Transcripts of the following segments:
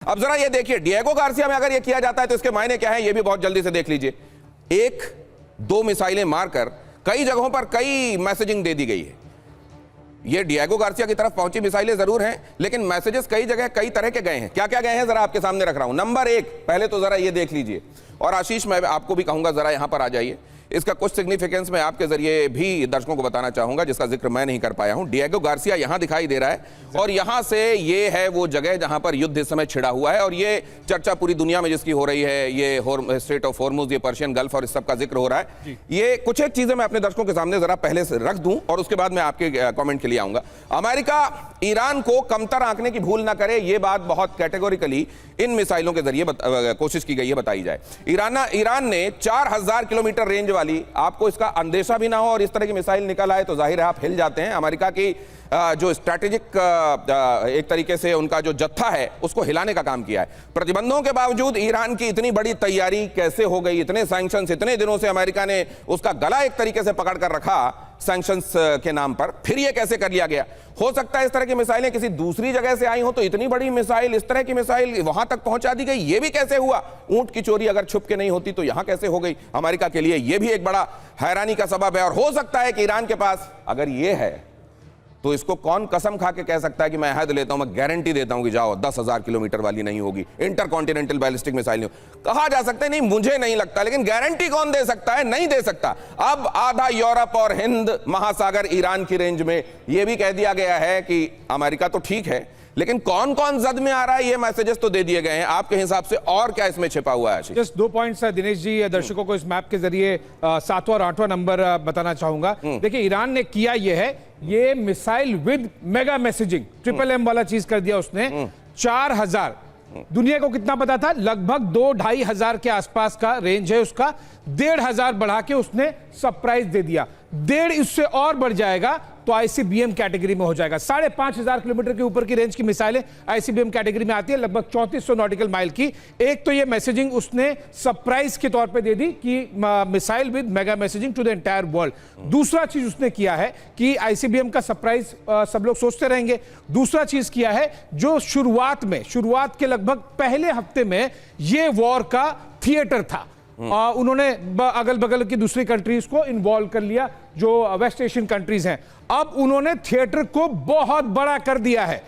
अब जरा ये देखिए, डिएगो गार्सिया में अगर ये किया जाता है तो इसके मायने क्या है, ये भी बहुत जल्दी से देख लीजिए। एक दो मिसाइलें मारकर कई जगहों पर कई मैसेजिंग दे दी गई है। ये डिएगो गार्सिया की तरफ पहुंची मिसाइलें जरूर हैं, लेकिन मैसेजेस कई जगह कई तरह के गए हैं। क्या क्या गए हैं जरा आपके सामने रख रहा हूं। नंबर एक, पहले तो जरा ये देख लीजिए, और आशीष मैं आपको भी कहूंगा जरा यहां पर आ जाइए। इसका कुछ सिग्निफिकेंस मैं आपके जरिए भी दर्शकों को बताना चाहूंगा जिसका जिक्र मैं नहीं कर पाया हूं। डिएगो गार्सिया यहां दिखाई दे रहा है, और यहां से ये है वो जगह जहां पर युद्ध इस समय छिड़ा हुआ है, और ये चर्चा पूरी दुनिया में जिसकी हो रही है, ये स्ट्रेट ऑफ हॉर्मुज, ये पर्शियन गल्फ और इस सब का जिक्र हो रहा है। ये कुछ एक चीजें मैं अपने दर्शकों के सामने जरा पहले से रख दूं और उसके बाद मैं आपके कमेंट के लिए आऊंगा। अमेरिका ईरान को कमतर आंकने की भूल ना करे, ये बात बहुत कैटेगोरिकली इन मिसाइलों के जरिए कोशिश की गई है, बताई जाए। ईरान ने 4000 किलोमीटर रेंज वाली, आपको इसका अंदेशा भी ना हो और इस तरह की मिसाइल निकल आए तो जाहिर है आप हिल जाते हैं। अमेरिका की जो स्ट्रैटेजिक एक तरीके से उनका जो जत्था है उसको हिलाने का काम किया है। प्रतिबंधों के बावजूद ईरान की इतनी बड़ी तैयारी कैसे हो गई, इतने सैंक्शंस, इतने दिनों से अमेरिका ने उसका गला एक तरीके से पकड़ कर रखा सैंक्शंस के नाम पर, फिर ये कैसे कर लिया गया। हो सकता है इस तरह की मिसाइलें किसी दूसरी जगह से आई हो, तो इतनी बड़ी मिसाइल, इस तरह की मिसाइल वहां तक पहुंचा दी गई, ये भी कैसे हुआ। ऊंट की चोरी अगर छुप के नहीं होती तो यहां कैसे हो गई। अमेरिका के लिए यह भी एक बड़ा हैरानी का सबब है। और हो सकता है कि ईरान के पास अगर यह है तो इसको कौन कसम खा के कह सकता है कि मैं अहद लेता हूं, मैं गारंटी देता हूं कि जाओ 10,000 किलोमीटर वाली नहीं होगी, इंटरकॉन्टिनेंटल बैलिस्टिक मिसाइल नहीं हो। कहा जा सकता है, नहीं मुझे नहीं लगता, लेकिन गारंटी कौन दे सकता है, नहीं दे सकता। अब आधा यूरोप और हिंद महासागर ईरान की रेंज में यह भी कह दिया गया है कि अमेरिका तो ठीक है, लेकिन कौन कौन जद में आ रहा है, ये मैसेजेस तो दे दिए गए हैं। आपके हिसाब से और क्या इसमें छिपा हुआ है? जस्ट 2 पॉइंट्स दिनेश जी दर्शकों को इस मैप के जरिए 7वां और 8वां नंबर बताना चाहूंगा। देखिए, ईरान ने किया यह है, ये missile with mega messaging, triple M वाला चीज कर दिया उसने। 4000, दुनिया को कितना पता था, लगभग 2-2.5 हजार के आसपास का रेंज है उसका, 1,500 बढ़ा के उसने सरप्राइज दे दिया। 1.5 इससे और बढ़ जाएगा तो ICBM कैटेगरी में हो जाएगा। 5,500 किलोमीटर के ऊपर की रेंज की मिसाइलें ICBM कैटेगरी में आती है, लगभग 3400 नॉटिकल माइल की। एक तो ये मैसेजिंग उसने सरप्राइज के तौर पे दे दी कि missile with mega messaging to the entire world. दूसरा चीज उसने किया है कि ICBM का सरप्राइज सब लोग सोचते रहेंगे। दूसरा चीज किया है, जो शुरुआत के लगभग पहले हफ्ते में ये वॉर का थिएटर था, उन्होंने अगल बगल की दूसरी कंट्रीज को इन्वॉल्व कर लिया, जो वेस्ट एशियन कंट्रीज हैं। अब उन्होंने थिएटर को बहुत बड़ा कर दिया है।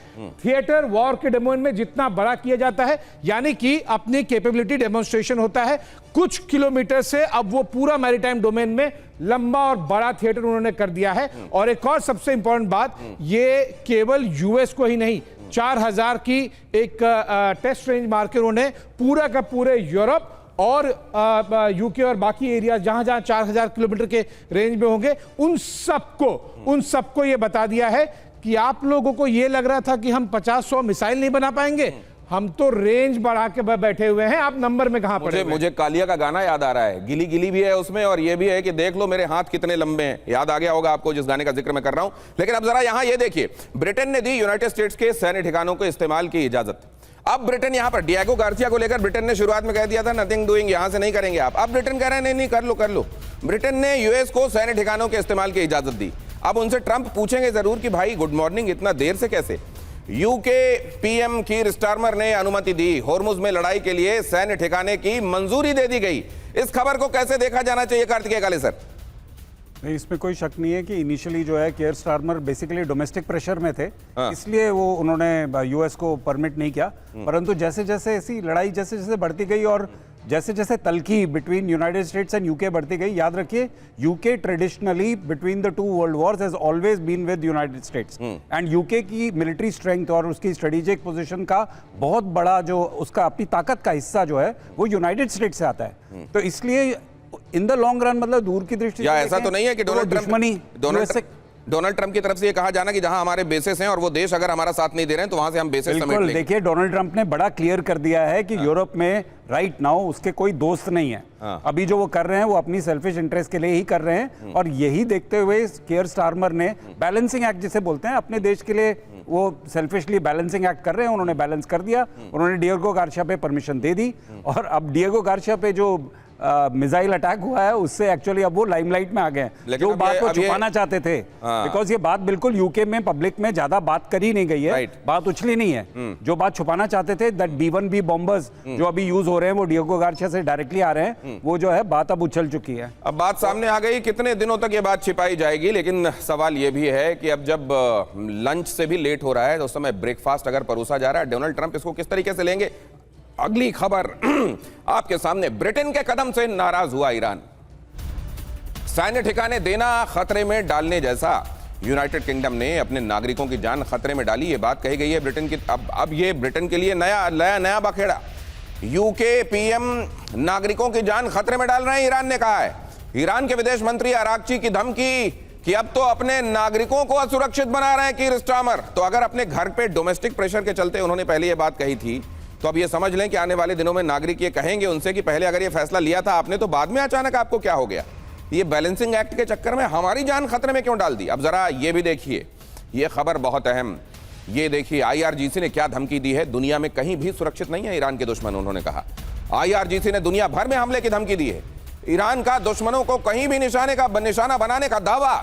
थिएटर वॉर के डोमेन में जितना बड़ा किया जाता है, यानी कि अपनी कैपेबिलिटी डेमोन्स्ट्रेशन होता है कुछ किलोमीटर से, अब वो पूरा मैरीटाइम डोमेन में लंबा और बड़ा थिएटर उन्होंने कर दिया है। और एक और सबसे इंपॉर्टेंट बात, ये केवल US को ही नहीं, 4000 की एक टेस्ट रेंज मार के उन्होंने पूरा का पूरे यूरोप और UK और बाकी एरिया जहां जहां 4000 किलोमीटर के रेंज में होंगे, उन सबको ये बता दिया है कि आप लोगों को ये लग रहा था कि हम 50-100 मिसाइल नहीं बना पाएंगे, हम तो रेंज बढ़ा के बैठे हुए हैं, आप नंबर में कहां पड़े। मुझे कालिया का गाना याद आ रहा है, गिली गिली भी है उसमें, और ये भी है कि देख लो मेरे हाथ कितने लंबे हैं। याद आ गया होगा आपको जिस गाने का जिक्र मैं कर रहा हूं। लेकिन अब जरा यहां ये देखिए, ब्रिटेन ने दी यूनाइटेड स्टेट्स के सैन्य ठिकानों को इस्तेमाल की इजाजत। अब ब्रिटेन यहां पर डिएगो गार्सिया को लेकर ब्रिटेन ने शुरुआत में कह दिया था नथिंग डूइंग, यहां से नहीं करेंगे आप। अब ब्रिटेन कह रहे हैं नहीं कर लो। ब्रिटेन ने US को सैन्य ठिकानों के इस्तेमाल की इजाजत दी। अब उनसे ट्रंप पूछेंगे जरूर कि भाई गुड मॉर्निंग, इतना देर से कैसे। UK PM कीर स्टारमर ने अनुमति दी, होर्मुज में लड़ाई के लिए सैन्य ठिकाने की मंजूरी दे दी गई। इस खबर को कैसे देखा जाना चाहिए कार्तिकेय काले सर? नहीं, इसमें कोई शक नहीं है कि इनिशियली जो है कीर स्टारमर बेसिकली डोमेस्टिक प्रेशर में थे, इसलिए वो उन्होंने US को परमिट नहीं किया। परंतु जैसे जैसे ऐसी लड़ाई जैसे जैसे बढ़ती गई और जैसे जैसे तल्खी between United states and UK बढ़ती गई, याद रखिए UK traditionally between the 2 world Wars has always been with United states, and UK की मिलिट्री स्ट्रेंथ और उसकी स्ट्रेटेजिक पोजीशन का बहुत बड़ा जो उसका अपनी ताकत का हिस्सा जो है वो यूनाइटेड स्टेट्स से आता है। तो इसलिए इन द लॉन्ग रन, मतलब दूर की दृष्टि या ऐसा तो नहीं है कि डोनाल्ड ट्रंप की तरफ से ये कहा जाना कि जहां हमारे बेसेस हैं और वो देश अगर हमारा साथ नहीं दे रहे हैं तो वहां से हम बेसेस समेट लेंगे। देखिए, डोनाल्ड ट्रंप ने बड़ा क्लियर कर दिया है कि यूरोप में राइट नाउ उसके कोई दोस्त नहीं है। अभी जो वो कर रहे हैं वो अपनी सेल्फिश इंटरेस्ट के लिए ही कर रहे हैं, और यही देखते हुए कीर स्टारमर ने बैलेंसिंग एक्ट जिसे बोलते हैं, अपने देश के लिए वो सेल्फिशली बैलेंसिंग एक्ट कर रहे हैं, उन्होंने बैलेंस कर दिया। उन्होंने डिएगो गार्सिया पे परमिशन दे दी, और अब डिएगो गार्सिया पे जो मिसाइल अटैक हुआ है उससे एक्चुअली अब वो लाइमलाइट में आ गए हैं, लेकिन जो अब बात ये- को अब ये- छुपाना चाहते थे। बिकॉज ये बात बिल्कुल यूके में पब्लिक में ज्यादा बात करी नहीं गई है, Right. बात उछली नहीं है। जो बात छुपाना चाहते थे दैट B-1B बॉम्बर्स जो अभी यूज हो रहे हैं वो डिएगो गार्सिया से डायरेक्टली आ रहे हैं, वो जो है बात अब उछल चुकी है। अब बात सामने आ गई, कितने दिनों तक ये बात छिपाई जाएगी? लेकिन सवाल ये भी है कि अब जब लंच से भी लेट हो रहा है तो उस समय ब्रेकफास्ट अगर परोसा जा रहा है, डोनाल्ड ट्रंप इसको किस तरीके से लेंगे? अगली खबर आपके सामने, ब्रिटेन के कदम से नाराज हुआ ईरान। सैन्य ठिकाने देना खतरे में डालने जैसा। यूनाइटेड किंगडम ने अपने नागरिकों की जान खतरे में डाली, ये बात कही गई है ब्रिटेन की। अब ये ब्रिटेन के लिए नया बखेड़ा। यूके पीएम नागरिकों की जान खतरे में डाल रहे हैं, ईरान ने कहा है। ईरान के विदेश मंत्री अरागची की धमकी कि अब तो अपने नागरिकों को असुरक्षित बना रहे हैं कीर स्टारमर। तो अगर अपने घर पे डोमेस्टिक प्रेशर के चलते उन्होंने पहले ये बात कही थी, तो अब ये समझ लें कि आने वाले दिनों में नागरिक ये कहेंगे उनसे कि पहले अगर ये फैसला लिया था आपने तो बाद में अचानक आपको क्या हो गया। ये बैलेंसिंग एक्ट के चक्कर में हमारी जान खतरे में क्यों डाल दी? अब जरा ये भी देखिए, ये खबर बहुत अहम। ये देखिए IRGC ने क्या धमकी दी है। दुनिया में कहीं भी सुरक्षित नहीं है ईरान के दुश्मन, उन्होंने कहा। IRGC ने दुनिया भर में हमले की धमकी दी है। ईरान का दुश्मनों को कहीं भी निशाना बनाने का दावा।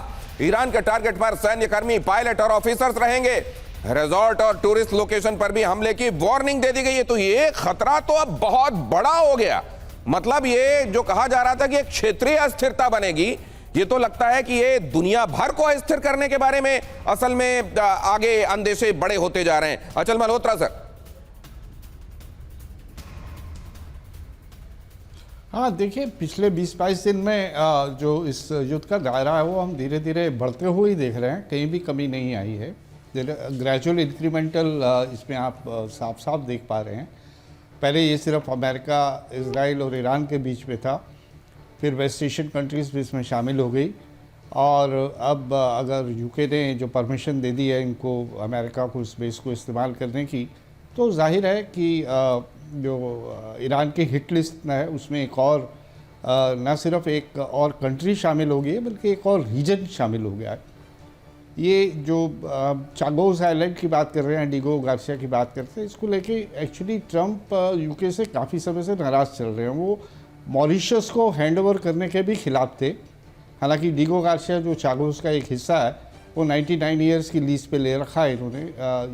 ईरान के टारगेट पर सैन्यकर्मी, पायलट और ऑफिसर्स रहेंगे। रिजॉर्ट और टूरिस्ट लोकेशन पर भी हमले की वार्निंग दे दी गई है। तो ये खतरा तो अब बहुत बड़ा हो गया। मतलब ये जो कहा जा रहा था कि एक क्षेत्रीय अस्थिरता बनेगी, ये तो लगता है कि ये दुनिया भर को अस्थिर करने के बारे में असल में आगे अंदेशे बड़े होते जा रहे हैं। अचल मल्होत्रा सर। हाँ देखिए, पिछले 20-22 दिन में जो इस युद्ध का दायरा है वो हम धीरे धीरे बढ़ते हुए ही देख रहे हैं, कहीं भी कमी नहीं आई है। ग्रेजुअल इंक्रीमेंटल इसमें आप साफ साफ देख पा रहे हैं। पहले ये सिर्फ अमेरिका, इजराइल और ईरान के बीच में था, फिर वेस्ट एशियन कंट्रीज़ भी इसमें शामिल हो गई, और अब अगर यूके ने जो परमिशन दे दी है इनको, अमेरिका को इस बेस को इस्तेमाल करने की, तो जाहिर है कि जो ईरान की हिट लिस्ट है उसमें एक और न सिर्फ एक और कंट्री शामिल हो गई है बल्कि एक और रीजन शामिल हो गया है। ये जो चागोस आइलैंड की बात कर रहे हैं, डिएगो गार्सिया की बात करते हैं, इसको लेके एक्चुअली ट्रंप यूके से काफ़ी समय से नाराज़ चल रहे हैं। वो मॉरिशस को हैंडओवर करने के भी खिलाफ थे। हालांकि डिएगो गार्सिया जो चागोस का एक हिस्सा है वो 99 ईयर्स की लीज पे ले रखा है इन्होंने,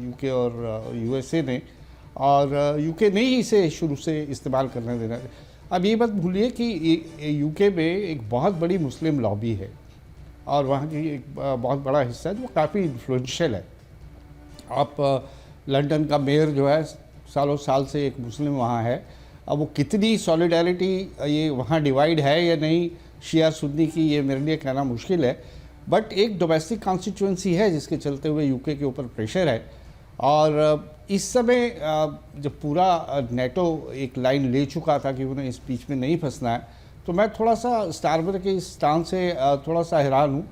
यूके और यूएसए ने, और यूके ने ही इसे शुरू से इस्तेमाल करने देना। अब ये मत भूलिए कि यूके में एक बहुत बड़ी मुस्लिम लॉबी है और वहाँ की एक बहुत बड़ा हिस्सा है जो काफ़ी इन्फ्लुएंशियल है। आप लंदन का मेयर जो है सालों साल से एक मुस्लिम वहाँ है। अब वो कितनी सॉलिडारिटी ये वहाँ डिवाइड है या नहीं शिया सुन्नी की, ये मेरे लिए कहना मुश्किल है, बट एक डोमेस्टिक कॉन्स्टिट्यूंसी है जिसके चलते हुए यूके के ऊपर प्रेशर है। और इस समय जब पूरा नेटो एक लाइन ले चुका था कि उन्हें इस बीच में नहीं फंसना है, तो मैं थोड़ा सा स्टारमर के इस स्टांस से थोड़ा सा हैरान हूँ।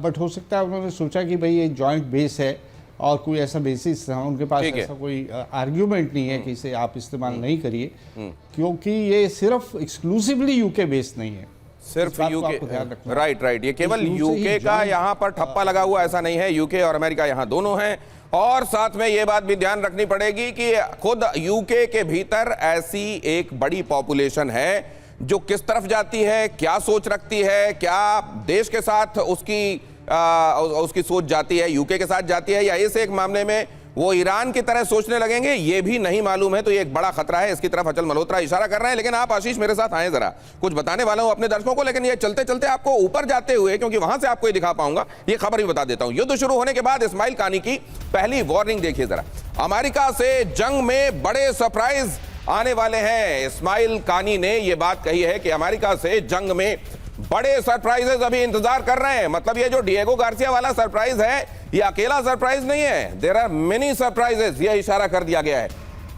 बट हो सकता है उन्होंने सोचा कि भाई ये जॉइंट बेस है और कोई ऐसा बेसिस उनके पास ऐसा कोई आर्ग्यूमेंट नहीं है कि इसे आप इस्तेमाल नहीं करिए, क्योंकि ये सिर्फ एक्सक्लूसिवली यूके बेस नहीं है, सिर्फ यूके। राइट, ये केवल यूके का यहाँ पर ठप्पा लगा हुआ ऐसा नहीं है, यूके और अमेरिका यहाँ दोनों हैं। और साथ में ये बात भी ध्यान रखनी पड़ेगी कि खुद यूके के भीतर ऐसी एक बड़ी पॉपुलेशन है जो किस तरफ जाती है, क्या सोच रखती है, क्या देश के साथ उसकी सोच जाती है, यूके के साथ जाती है, या इस एक मामले में वो ईरान की तरह सोचने लगेंगे, ये भी नहीं मालूम है। तो ये एक बड़ा खतरा है, इसकी तरफ अचल मल्होत्रा इशारा कर रहे हैं। लेकिन आप आशीष मेरे साथ आए, जरा कुछ बताने वाला हूं अपने दर्शकों को, लेकिन ये चलते चलते आपको ऊपर जाते हुए, क्योंकि वहां से आपको ये दिखा पाऊंगा, ये खबर भी बता देता हूं। युद्ध शुरू होने के बाद इस्माइल कानी की पहली वार्निंग देखिए जरा। अमेरिका से जंग में बड़े सरप्राइज आने वाले हैं। इस्माइल कानी ने यह बात कही है कि अमेरिका से जंग में बड़े सरप्राइजेस अभी इंतजार कर रहे हैं। मतलब ये जो डिएगो गार्सिया वाला सरप्राइज है, ये अकेला सरप्राइज नहीं है, देयर आर मेनी सरप्राइजेस, यह इशारा कर दिया गया है।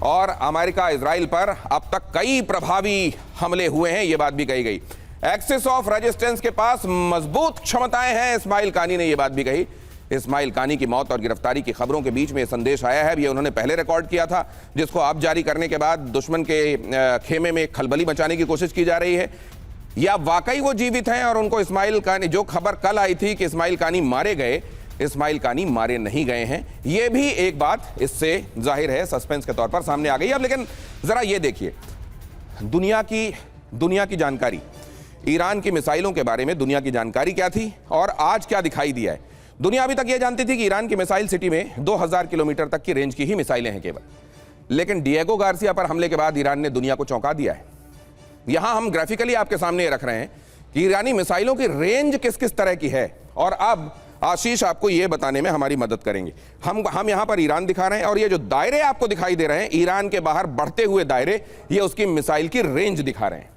और अमेरिका इजराइल पर अब तक कई प्रभावी हमले हुए हैं, यह बात भी कही गई। एक्सिस ऑफ रेजिस्टेंस के पास मजबूत क्षमताएं हैं, इस्माइल कानी ने यह बात भी कही। इस्माइल कानी की मौत और गिरफ्तारी की खबरों के बीच में संदेश आया है, ये उन्होंने पहले रिकॉर्ड किया था, जिसको अब जारी करने के बाद दुश्मन के खेमे में खलबली मचाने की कोशिश की जा रही है। या वाकई वो जीवित हैं और उनको इस्माइल कानी, जो खबर कल आई थी कि इस्माइल कानी मारे गए, इस्माइल कानी मारे नहीं गए हैं, ये भी एक बात इससे जाहिर है सस्पेंस के तौर पर सामने आ गई। अब लेकिन जरा ये देखिए, दुनिया की दुनिया की जानकारी, ईरान की मिसाइलों के बारे में दुनिया की जानकारी क्या थी और आज क्या दिखाई दिया है। दुनिया अभी तक यह जानती थी कि ईरान की मिसाइल सिटी में 2000 किलोमीटर तक की रेंज की ही मिसाइलें हैं केवल, लेकिन डिएगो गार्सिया पर हमले के बाद ईरान ने दुनिया को चौंका दिया है। यहां हम ग्राफिकली आपके सामने रख रहे हैं कि ईरानी मिसाइलों की रेंज किस किस तरह की है, और अब आशीष आपको यह बताने में हमारी मदद करेंगे। हम यहां पर ईरान दिखा रहे हैं और ये जो दायरे आपको दिखाई दे रहे हैं, ईरान के बाहर बढ़ते हुए दायरे, ये उसकी मिसाइल की रेंज दिखा रहे हैं।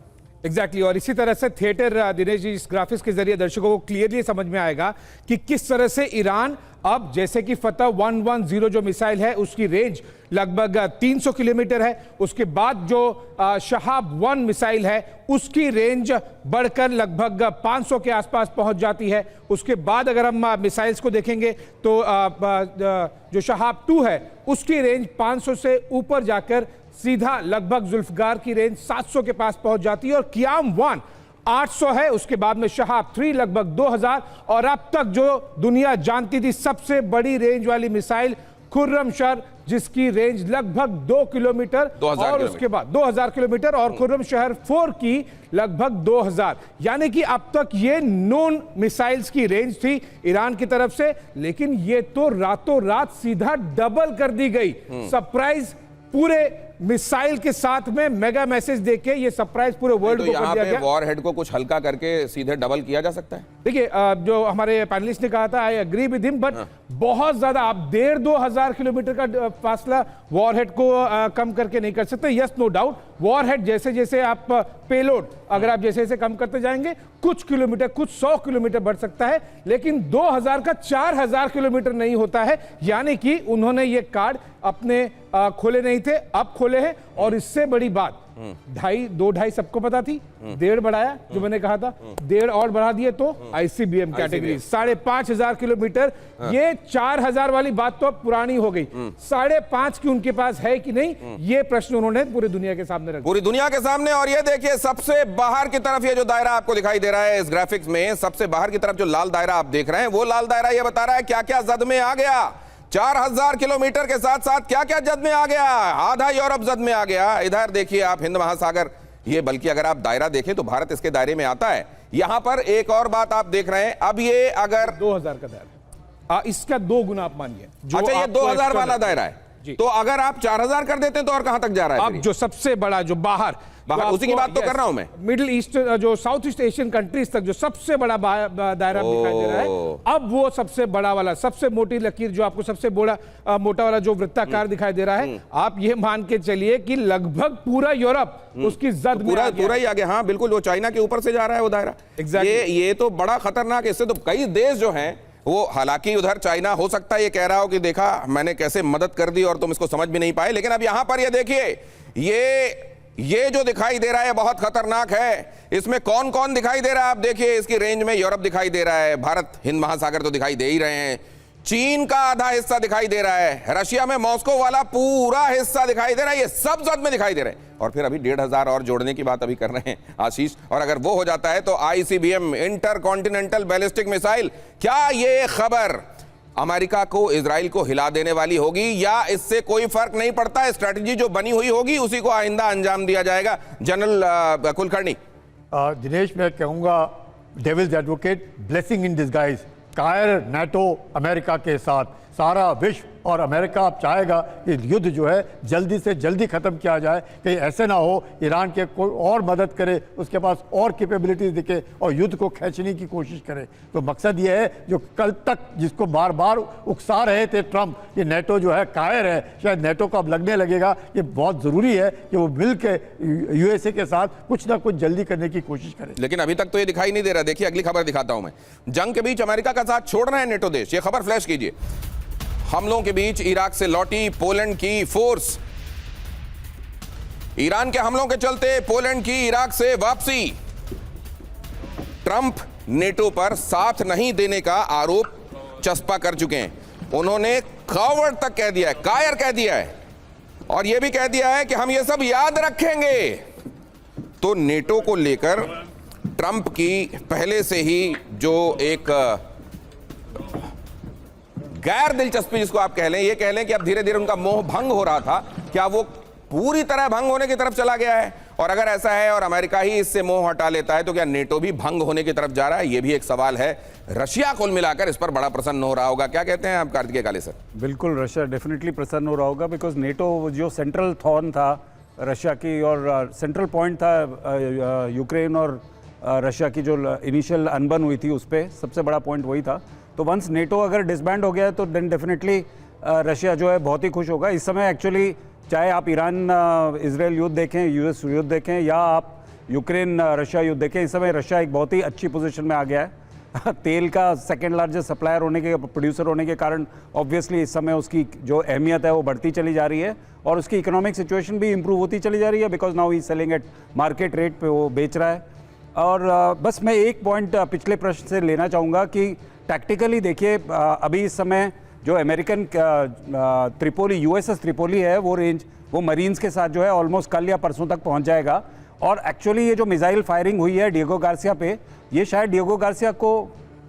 एग्जैक्टली और इसी तरह से थिएटर दिनेश जी, इस ग्राफिक्स के जरिए दर्शकों को क्लियरली समझ में आएगा कि किस तरह से ईरान अब, जैसे कि फतह 110 जो मिसाइल है उसकी रेंज लगभग 300 किलोमीटर है, उसके बाद जो शहाब 1 मिसाइल है उसकी रेंज बढ़कर लगभग 500 के आसपास पहुंच जाती है। उसके बाद अगर हम मिसाइल्स को देखेंगे तो जो शहाब 2 है उसकी रेंज 500 से ऊपर जाकर सीधा लगभग जुल्फकार की रेंज 700 के पास पहुंच जाती है, और कियाम 1 800 है, उसके बाद में शहाब 3 लगभग 2000, और अब तक जो दुनिया जानती थी सबसे बड़ी रेंज वाली मिसाइल खुर्रमशहर, जिसकी रेंज लगभग 2 किलोमीटर, और उसके बाद 2000 किलोमीटर, और खुर्रमशहर 4 की लगभग 2000। यानी कि अब तक ये नोन मिसाइल्स की रेंज थी ईरान की तरफ से, लेकिन ये तो रातों रात सीधा डबल कर दी गई। सरप्राइज पूरे मिसाइल के साथ में मेगा मैसेज देके ये सरप्राइज पूरे वर्ल्ड को कर दिया गया। वॉरहेड को कुछ हल्का करके सीधे डबल किया जा सकता है। देखिए, जो हमारे पैनलिस्ट ने कहा था, I agree with him, but बहुत ज्यादा आप 1,500-2,000 किलोमीटर का फासला वॉरहेड को कम करके नहीं कर सकते। यस, नो डाउट, वॉरहेड जैसे जैसे आप पेलोड अगर आप जैसे जैसे कम करते जाएंगे, कुछ किलोमीटर, कुछ 100 किलोमीटर बढ़ सकता है, लेकिन 2000 का 4000 किलोमीटर नहीं होता है। यानी कि उन्होंने ये कार्ड अपने खोले नहीं थे, अब खोले हैं। और इससे बड़ी बात, 2.5 सबको पता थी, 1.5 बढ़ाया, जो मैंने कहा था, 1.5 और बढ़ा दिए तो ICBM कैटेगरी 5,500 किलोमीटर। ये 4000 वाली बात तो अब पुरानी हो गई, 5.5 की उनके पास है कि नहीं, ये प्रश्न उन्होंने पूरी दुनिया के सामने रखा, पूरी दुनिया के सामने। और ये देखिए, सबसे बाहर की तरफ ये जो दायरा आपको दिखाई दे रहा है इस ग्राफिक्स में, सबसे बाहर की तरफ जो लाल दायरा आप देख रहे हैं, वो लाल दायरा ये बता रहा है क्या क्या जद में आ गया। 4000 किलोमीटर के साथ साथ क्या क्या जद में आ गया। आधा यूरोप जद में आ गया। इधर देखिए आप, हिंद महासागर, ये बल्कि अगर आप दायरा देखें तो भारत इसके दायरे में आता है। यहां पर एक और बात आप देख रहे हैं, अब ये अगर 2000 का दायरा, इसका 2 गुना आप मानिए। अच्छा, ये 2000 वाला दायरा है, तो अगर आप 4000 कर देते हैं तो और कहां तक जा रहा है? अब जो सबसे बड़ा, जो बाहर उसी की बात तो कर रहा हूं मैं, मिडिल ईस्ट, जो साउथ ईस्ट एशियन कंट्रीज तक जो सबसे बड़ा दायरा दिखाई दे रहा है, अब वो सबसे बड़ा वाला, सबसे मोटी लकीर, जो आपको सबसे बड़ा मोटा वाला जो वृत्ताकार दिखाई दे रहा है, आप ये मान के चलिए कि लगभग पूरा यूरोप उसकी जद में पूरा ही आ गया। हाँ बिल्कुल, वो चाइना के ऊपर से जा रहा है वो दायरा। ये तो बड़ा खतरनाक है। इससे तो कई देश जो हैं वो, हालांकि उधर चाइना हो सकता है ये कह रहा हो कि देखा मैंने कैसे मदद कर दी और तुम इसको समझ भी नहीं पाए, लेकिन अब यहां पर ये देखिए, ये जो दिखाई दे रहा है बहुत खतरनाक है। इसमें कौन कौन दिखाई दे रहा है आप देखिए। इसकी रेंज में यूरोप दिखाई दे रहा है, भारत, हिंद महासागर तो दिखाई दे ही रहे हैं, चीन का आधा हिस्सा दिखाई दे रहा है, रशिया में मॉस्को वाला पूरा हिस्सा दिखाई दे रहा है, ये सब जद में दिखाई दे रहे हैं। और फिर अभी 1500 और जोड़ने की बात अभी कर रहे हैं आशीष, और अगर वो हो जाता है तो ICBM, इंटरकॉन्टिनेंटल बैलिस्टिक मिसाइल, क्या ये खबर अमेरिका को, इजराइल को हिला देने वाली होगी, या इससे कोई फर्क नहीं पड़ता? स्ट्रैटेजी जो बनी हुई होगी उसी को आइंदा अंजाम दिया जाएगा। जनरल कुलकर्णी। दिनेश, मैं कहूंगा devil's advocate, blessing in disguise, कायर नाटो अमेरिका के साथ, सारा विश्व और अमेरिका अब चाहेगा कि युद्ध जो है जल्दी से जल्दी खत्म किया जाए, कहीं ऐसे ना हो ईरान के कोई और मदद करे, उसके पास और कैपेबिलिटीज दिखे और युद्ध को खींचने की कोशिश करे। तो मकसद ये है, जो कल तक जिसको बार बार उकसा रहे थे ट्रंप कि नेटो जो है कायर है, शायद नेटो को अब लगने लगेगा कि बहुत ज़रूरी है कि वो मिल के USA के साथ कुछ ना कुछ जल्दी करने की कोशिश करे। लेकिन अभी तक तो ये दिखाई नहीं दे रहा। देखिए अगली खबर दिखाता हूं मैं, जंग के बीच अमेरिका का साथ छोड़ रहे हैं नेटो देश। ये खबर फ्लैश कीजिए। हमलों के बीच इराक से लौटी पोलैंड की फोर्स। ईरान के हमलों के चलते पोलैंड की इराक से वापसी। ट्रंप नेटो पर साथ नहीं देने का आरोप चस्पा कर चुके हैं। उन्होंने कावर्ड तक कह दिया है, कायर कह दिया है, और यह भी कह दिया है कि हम ये सब याद रखेंगे। तो नेटो को लेकर ट्रंप की पहले से ही जो एक गैर दिलचस्पी, जिसको आप कह लें, ये कह लें कि अब धीरे धीरे उनका मोह भंग हो रहा था, क्या वो पूरी तरह भंग होने की तरफ चला गया है? और अगर ऐसा है और अमेरिका ही इससे मोह हटा लेता है तो क्या नेटो भी भंग होने की तरफ जा रहा है? यह भी एक सवाल है। रशिया कुल मिलाकर इस पर बड़ा प्रसन्न हो रहा होगा, क्या कहते हैं आप कार्तिकेय काले सर? बिल्कुल, रशिया डेफिनेटली प्रसन्न हो रहा होगा, बिकॉज नेटो जो सेंट्रल थॉर्न था रशिया की और सेंट्रल पॉइंट था यूक्रेन और रशिया की जो इनिशियल अनबन हुई थी, उस पर सबसे बड़ा पॉइंट वही था। तो वंस नेटो अगर डिसबैंड हो गया है तो देन डेफिनेटली रशिया जो है बहुत ही खुश होगा। इस समय एक्चुअली चाहे आप ईरान इजराइल युद्ध देखें, यूएस युद्ध देखें, या आप यूक्रेन रशिया युद्ध देखें, इस समय रशिया एक बहुत ही अच्छी पोजीशन में आ गया है। तेल का सेकेंड लार्जेस्ट सप्लायर होने के, प्रोड्यूसर होने के कारण ऑब्वियसली इस समय उसकी जो अहमियत है वो बढ़ती चली जा रही है और उसकी इकोनॉमिक सिचुएशन भी इंप्रूव होती चली जा रही है, because now he selling at market rate पे वो बेच रहा है। और बस मैं एक पॉइंट पिछले प्रश्न से लेना चाहूँगा कि टैक्टिकली देखिए, अभी इस समय जो अमेरिकन त्रिपोली, यूएसएस त्रिपोली है, वो रेंज वो मरीन्स के साथ जो है ऑलमोस्ट कल या परसों तक पहुंच जाएगा। और एक्चुअली ये जो मिसाइल फायरिंग हुई है डिएगो गार्सिया पे, ये शायद डिएगो गार्सिया को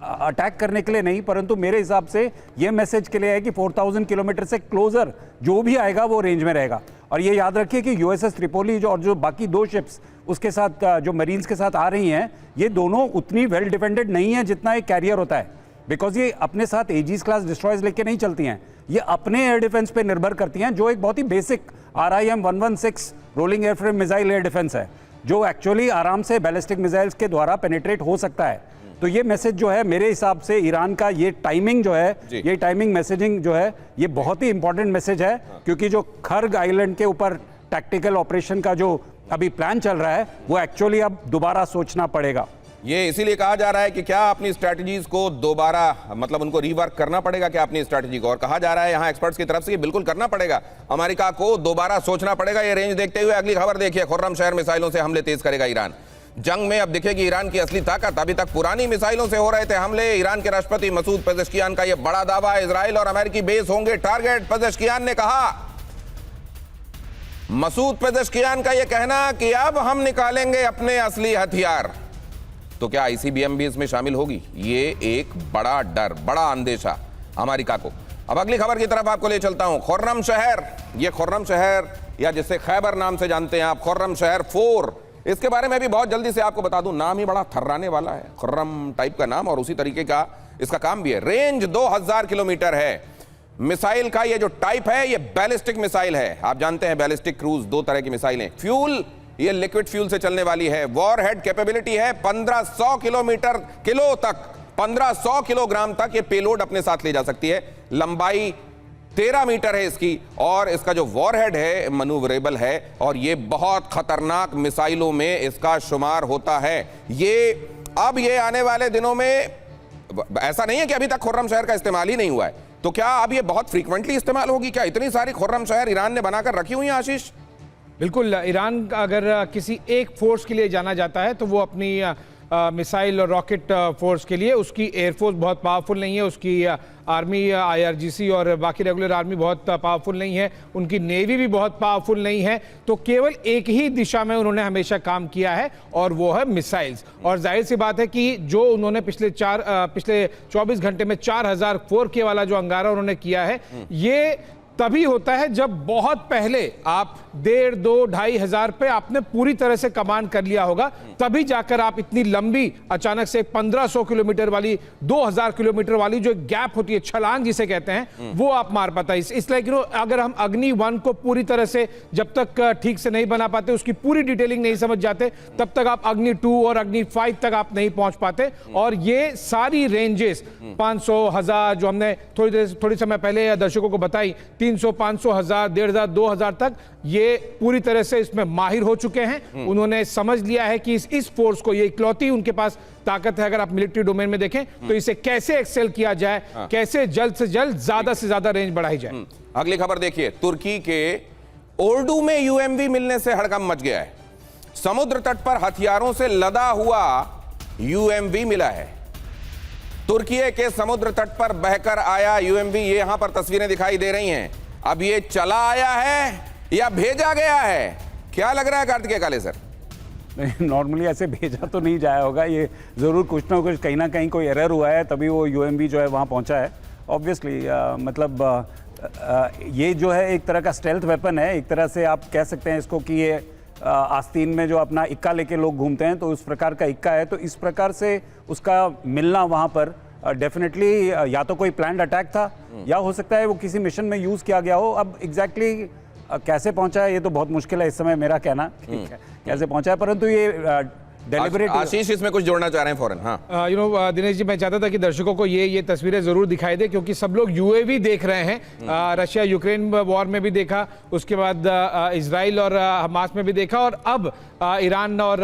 अटैक करने के लिए नहीं, परंतु मेरे हिसाब से ये मैसेज के लिए है कि 4000 किलोमीटर से क्लोजर जो भी आएगा वो रेंज में रहेगा। और ये याद रखिए कि यूएसएस त्रिपोली जो और जो बाकी दो शिप्स उसके साथ जो मरीन्स के साथ आ रही हैं, ये दोनों उतनी वेल डिफेंडेड नहीं है जितना एक कैरियर होता है, बिकॉज ये अपने साथ एजीज क्लास डिस्ट्रॉयर्स लेके नहीं चलती हैं, ये अपने एयर डिफेंस पे निर्भर करती हैं, जो एक बहुत ही basic RIM 116 rolling airframe missile air defence है, जो एक्चुअली आराम से बैलिस्टिक मिसाइल्स के द्वारा पेनिट्रेट हो सकता है। तो ये मैसेज जो है मेरे हिसाब से ईरान का ये टाइमिंग जो है, ये टाइमिंग मैसेजिंग जो है, ये बहुत ही इंपॉर्टेंट मैसेज है, क्योंकि जो खर्ग आइलैंड के ऊपर टैक्टिकल ऑपरेशन का जो अभी प्लान चल रहा है वो एक्चुअली अब दोबारा सोचना पड़ेगा। ये इसीलिए कहा जा रहा है कि क्या अपनी स्ट्रैटेजीज को दोबारा, मतलब उनको रीवर्क करना पड़ेगा क्या अपनी स्ट्रैटेजी को? और कहा जा रहा है यहां एक्सपर्ट्स की तरफ से कि बिल्कुल करना पड़ेगा, अमेरिका को दोबारा सोचना पड़ेगा ये रेंज देखते हुए। अगली खबर देखिए, खुर्रमशहर मिसाइलों से हमले तेज करेगा ईरान। जंग में अब दिखेगी ईरान की असली ताकत। अभी तक पुरानी मिसाइलों से हो रहे थे हमले। ईरान के राष्ट्रपति मसूद पेजेश्कियान का यह बड़ा दावा, इजराइल और अमेरिकी बेस होंगे टारगेट। पेजेश्कियान ने कहा, मसूद पेजेश्कियान का यह कहना कि अब हम निकालेंगे अपने असली हथियार। तो क्या ICBM भी इसमें शामिल होगी? ये एक बड़ा डर, बड़ा अंदेशा अमेरिका को। अब अगली खबर की तरफ आपको ले चलता हूं। खुर्रमशहर, ये खुर्रमशहर या जिसे खैबर नाम से जानते हैं आप, खुर्रमशहर 4, इसके बारे में भी बहुत जल्दी से आपको बता दूं। नाम ही बड़ा थर्राने वाला है, खुर्रम टाइप का नाम, और उसी तरीके का इसका काम भी है। रेंज 2000 किलोमीटर है। मिसाइल का ये जो टाइप है ये बैलिस्टिक मिसाइल है। आप जानते हैं बैलिस्टिक क्रूज दो तरह की मिसाइलें। फ्यूल, ये लिक्विड फ्यूल से चलने वाली है। वॉरहेड कैपेबिलिटी है 1500 किलो तक, 1500 किलोग्राम तक ये पेलोड अपने साथ ले जा सकती है। लंबाई 13 मीटर है इसकी, और इसका जो वॉरहेड है मनूवरेबल है, और ये बहुत खतरनाक मिसाइलों में इसका शुमार होता है। ये अब ये आने वाले दिनों में, ऐसा नहीं है कि अभी तक खुर्रमशहर का इस्तेमाल ही नहीं हुआ है, तो क्या अब ये बहुत फ्रीक्वेंटली इस्तेमाल होगी? क्या इतनी सारी खुर्रमशहर ईरान ने बनाकर रखी हुई है आशीष? बिल्कुल, ईरान अगर किसी एक फोर्स के लिए जाना जाता है तो वो अपनी मिसाइल और रॉकेट फोर्स के लिए, उसकी एयरफोर्स बहुत पावरफुल नहीं है, उसकी आर्मी IRGC और बाकी रेगुलर आर्मी बहुत पावरफुल नहीं है, उनकी नेवी भी बहुत पावरफुल नहीं है। तो केवल एक ही दिशा में उन्होंने हमेशा काम किया है और वो है मिसाइल्स। और जाहिर सी बात है कि जो उन्होंने पिछले 24 घंटे में 4000 4K वाला जो अंगारा उन्होंने किया है, ये तभी होता है जब बहुत पहले आप 1.5, 2, 2.5 हजार पे आपने पूरी तरह से कमांड कर लिया होगा, तभी जाकर आप इतनी लंबी अचानक से 1500 किलोमीटर वाली, 2000 किलोमीटर वाली जो गैप होती है, छलांग जिसे कहते हैं, वो आप मार पाता है। इसलिए कि अगर हम अग्नि 1 को पूरी तरह से जब तक ठीक से नहीं बना पाते, उसकी पूरी डिटेलिंग नहीं समझ जाते, तब तक आप अग्नि 2 और अग्नि 5 तक आप नहीं पहुंच पाते। और ये सारी रेंजेस 500, 1000 जो हमने थोड़ी समय पहले दर्शकों को बताई, 300, 500, 1000, 1500, 2000 तक, ये पूरी तरह से इसमें माहिर हो चुके हैं। उन्होंने समझ लिया है कि इस फोर्स को, ये इकलौती उनके पास ताकत है, अगर आप मिलिट्री डोमेन में देखें तो इसे कैसे एक्सेल किया जाए, कैसे जल्द से जल्द ज्यादा से ज्यादा रेंज बढ़ाई जाए। अगली खबर देखिए, तुर्की के ओर्डू में UMV मिलने से हड़कंप मच गया है। समुद्र तट पर हथियारों से लदा हुआ UMV मिला है। तुर्की के समुद्र तट पर बहकर आया UMV, ये यहां पर तस्वीरें दिखाई दे रही हैं। अब ये चला आया है या भेजा गया है, क्या लग रहा है कार्तिकेय काले सर? नहीं, नॉर्मली ऐसे भेजा तो नहीं जाया होगा, ये ज़रूर कुछ ना कुछ कहीं ना कहीं कोई एरर हुआ है, तभी वो UMV जो है वहाँ पहुँचा है। ऑब्वियसली मतलब ये जो है एक तरह का स्टेल्थ वेपन है, एक तरह से आप कह सकते हैं इसको कि ये आस्तीन में जो अपना इक्का लेके लोग घूमते हैं, तो उस प्रकार का इक्का है। तो इस प्रकार से उसका मिलना वहाँ पर डेफिनेटली या तो कोई प्लान्ड अटैक था, या हो सकता है वो किसी मिशन में यूज़ किया गया हो। अब एग्जैक्टली कैसे पहुंचा है ये तो बहुत मुश्किल है इस समय मेरा कहना कैसे पहुंचा है, परंतु ये डेलिबरेट। आशीष इसमें कुछ जोड़ना चाह रहे हैं फौरन? हाँ, दिनेश जी, मैं चाहता था कि दर्शकों को ये तस्वीरें जरूर दिखाई दे, क्योंकि सब लोग यूएवी देख रहे हैं। रशिया यूक्रेन वॉर में भी देखा, उसके बाद इजराइल और हमास में भी देखा, और अब ईरान और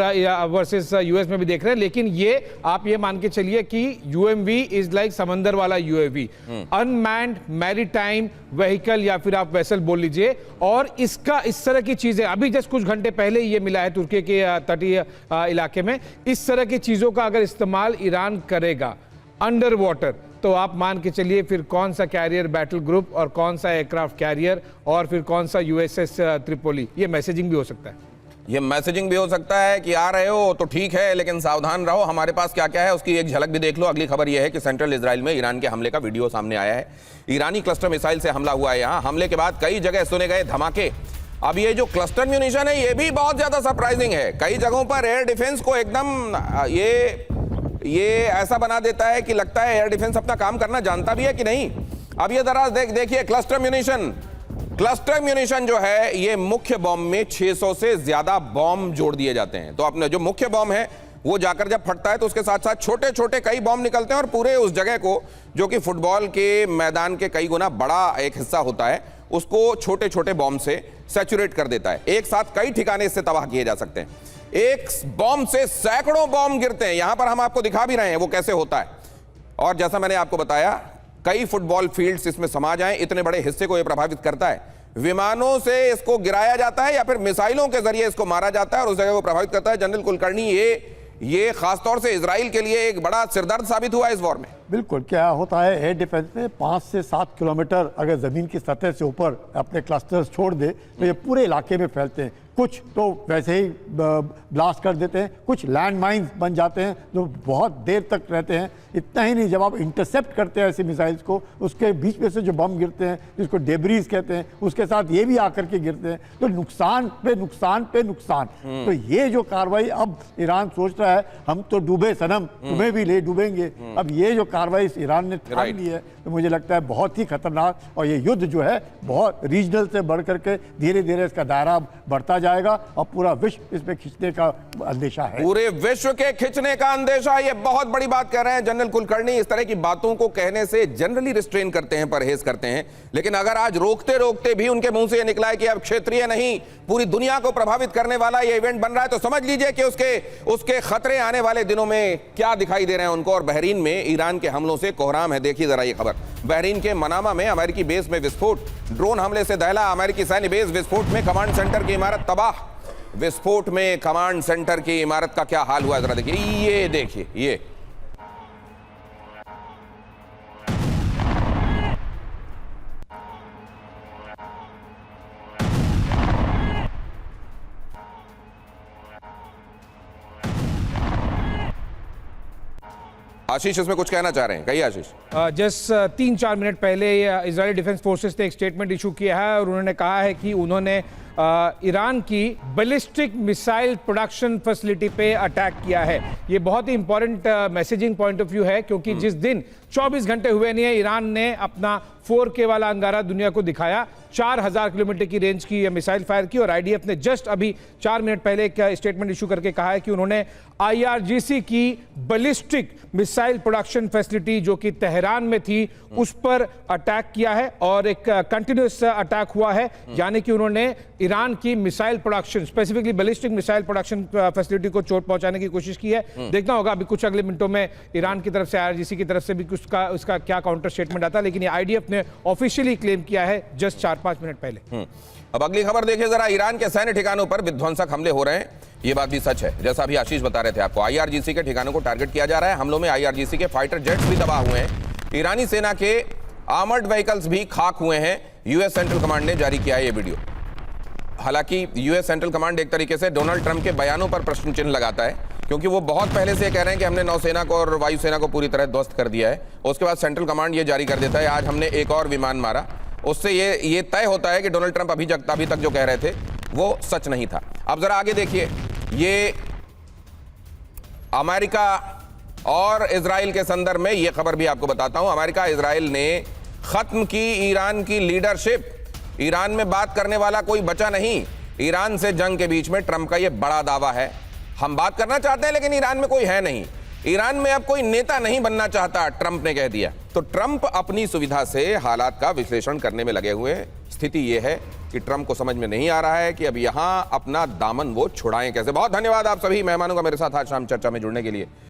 वर्सेस यूएस में भी देख रहे हैं। लेकिन ये आप ये मान के चलिए कि यूएमवी इज लाइक समंदर वाला यूएवी, अनमैन्ड मैरीटाइम व्हीकल, या फिर आप वेसल बोल लीजिए। और इसका इस तरह की चीजें अभी जस्ट कुछ घंटे पहले ये मिला है तुर्की के तटीय इलाके में। इस तरह की चीजों का अगर इस्तेमाल ईरान करेगा अंडर वाटर, तो आप मान के चलिए फिर कौन सा कैरियर बैटल ग्रुप और कौन सा एयरक्राफ्ट कैरियर और फिर कौन सा यूएसएस त्रिपोली, ये मैसेजिंग भी हो सकता है। ये मैसेजिंग भी हो सकता है कि आ रहे हो तो ठीक है, लेकिन सावधान रहो, हमारे पास क्या क्या है उसकी एक झलक भी देख लो। अगली खबर यह है कि सेंट्रल इजराइल में ईरान के हमले का वीडियो सामने आया है। ईरानी क्लस्टर मिसाइल से हमला हुआ है यहाँ। हमले के बाद कई जगह सुने गए धमाके। अब ये जो क्लस्टर म्यूनिशन है ये भी बहुत ज्यादा सरप्राइजिंग है। कई जगहों पर एयर डिफेंस को एकदम ये ऐसा बना देता है कि लगता है एयर डिफेंस अपना काम करना जानता भी है कि नहीं। अब ये जरा देखिए क्लस्टर म्यूनिशन जो है ये मुख्य बॉम्ब में 600 से ज्यादा बॉम्ब जोड़ दिए जाते हैं। तो अपने जो मुख्य बॉम्ब है वो जाकर जब फटता है तो उसके साथ साथ छोटे छोटे कई बॉम्ब निकलते हैं और पूरे उस जगह को, जो कि फुटबॉल के मैदान के कई गुना बड़ा एक हिस्सा होता है, उसको छोटे छोटे बॉम्ब से सैचुरेट कर देता है। एक साथ कई ठिकाने इससे तबाह किए जा सकते हैं। एक बॉम्ब से सैकड़ों बॉम्ब गिरते हैं। यहां पर हम आपको दिखा भी रहे हैं वो कैसे होता है। और जैसा मैंने आपको बताया, कई फुटबॉल फील्ड्स इसमें समा जाएं, इतने बड़े हिस्से को यह प्रभावित करता है। विमानों से इसको गिराया जाता है या फिर मिसाइलों के जरिए इसको मारा जाता है और उस जगह को प्रभावित करता है। जनरल कुलकर्णी, ये खासतौर से इजराइल के लिए एक बड़ा सिरदर्द साबित हुआ इस वॉर में। बिल्कुल, क्या होता है एयर डिफेंस में 5 से 7 किलोमीटर अगर ज़मीन की सतह से ऊपर अपने क्लस्टर्स छोड़ दे तो ये पूरे इलाके में फैलते हैं। कुछ तो वैसे ही ब्लास्ट कर देते हैं, कुछ लैंड माइन्स बन जाते हैं जो बहुत देर तक रहते हैं। इतना ही नहीं, जब आप इंटरसेप्ट करते हैं ऐसे मिसाइल्स को, उसके बीच में से जो बम गिरते हैं जिसको डेब्रीज कहते हैं, उसके साथ ये भी आकर के गिरते हैं, तो नुकसान पे नुकसान पे नुकसान। तो ये जो कार्रवाई अब ईरान सोच रहा है, हम तो डूबे सनम, तुम्हें भी ले डूबेंगे। अब ये जो कार्रवाई ईरान ने ठान ली है तो मुझे लगता है बहुत ही खतरनाक, और ये युद्ध जो है बहुत रीजनल से बढ़ करके धीरे धीरे इसका दायरा बढ़ता जाएगा और पूरा विश्व इसमें खींचने का अंदेशा है। पूरे विश्व के खींचने का अंदेशा, ये बहुत बड़ी बात कह रहे हैं जनरल कुलकर्णी। इस तरह की बातों को कहने से जनरली रिस्ट्रेन करते हैं, परहेज करते हैं, लेकिन अगर आज रोकते रोकते भी उनके मुंह से ये निकला है कि अब क्षेत्रीय नहीं पूरी दुनिया को प्रभावित करने वाला ये इवेंट बन रहा है, तो समझ लीजिए कि उसके खतरे आने वाले दिनों में क्या दिखाई दे रहे हैं उनको। और बहरीन में ईरान के हमलों से कोहराम है। देखिए जरा ये खबर। बहरीन के मनामा में अमेरिकी बेस में विस्फोट, ड्रोन हमले से दहला अमेरिकी सैन्य बेस। विस्फोट में कमांड सेंटर की इमारत तबाह। विस्फोट में कमांड सेंटर की इमारत का क्या हाल हुआ जरा देखिए। ये देखिए, ये आशीष इसमें कुछ कहना चाह रहे हैं? कहिए आशीष। जस्ट 3-4 मिनट पहले इजरायली डिफेंस फोर्सेस ने एक स्टेटमेंट इशू किया है और उन्होंने कहा है कि उन्होंने ईरान की बैलिस्टिक मिसाइल प्रोडक्शन फैसिलिटी पे अटैक किया है। ये बहुत ही important messaging point of view है, क्योंकि जिस दिन 24 घंटे हुए नहीं है ईरान ने अपना 4K वाला अंगारा दुनिया को दिखाया। 4000 किलोमीटर की रेंज की मिसाइल फायर की, और आईडीएफ ने जस्ट अभी 4 मिनट पहले एक स्टेटमेंट इशू करके कहा है कि उन्होंने IRGC की बैलिस्टिक मिसाइल प्रोडक्शन फैसिलिटी जो कि तेहरान में थी उस पर अटैक किया है, और एक कंटिन्यूस अटैक हुआ है। यानी कि उन्होंने ईरान की missile production, specifically ballistic missile production facility को चोट पहुंचाने की कोशिश की है। देखना होगा अभी कुछ अगले मिनटों में ईरान की तरफ से, IRGC की तरफ से भी उसका क्या काउंटर स्टेटमेंट आता है, लेकिन ये आईडीएफ ने ऑफिशियली क्लेम किया है जस्ट 4-5 मिनट पहले। अब अगली खबर देखिए जरा। ईरान के सैन्य ठिकानों पर विध्वंसक हमले हो रहे हैं, ये बात भी सच है, जैसा अभी आशीष बता रहे थे आपको। IRGC के ठिकानों को टारगेट किया जा रहा है। हमलों में IRGC के फाइटर जेट्स भी तबाह हुए हैं। ईरानी सेना के आर्मर्ड व्हीकल्स भी खाक हुए हैं। यूएस सेंट्रल कमांड ने जारी किया है ये वीडियो। हालांकि यूएस सेंट्रल कमांड एक तरीके से डोनाल्ड ट्रंप के बयानों पर प्रश्न चिन्ह लगाता है, क्योंकि वो बहुत पहले से कह रहे हैं कि हमने नौसेना को और वायुसेना को पूरी तरह ध्वस्त कर दिया है। उसके बाद सेंट्रल कमांड ये जारी कर देता है आज हमने एक और विमान मारा। उससे ये तय होता है कि डोनाल्ड ट्रंप अभी तक जो कह रहे थे वो सच नहीं था। अब जरा आगे देखिए, ये अमेरिका और इजराइल के संदर्भ में ये खबर भी आपको बताता हूं। अमेरिका इजराइल ने खत्म की ईरान की लीडरशिप, ईरान में बात करने वाला कोई बचा नहीं। ईरान से जंग के बीच में ट्रंप का यह बड़ा दावा है। हम बात करना चाहते हैं लेकिन ईरान में कोई है नहीं, ईरान में अब कोई नेता नहीं बनना चाहता, ट्रंप ने कह दिया। तो ट्रंप अपनी सुविधा से हालात का विश्लेषण करने में लगे हुए हैं। स्थिति यह है कि ट्रंप को समझ में नहीं आ रहा है कि अब यहां अपना दामन वो छुड़ाएं कैसे। बहुत धन्यवाद आप सभी मेहमानों का मेरे साथ आज शाम चर्चा में जुड़ने के लिए।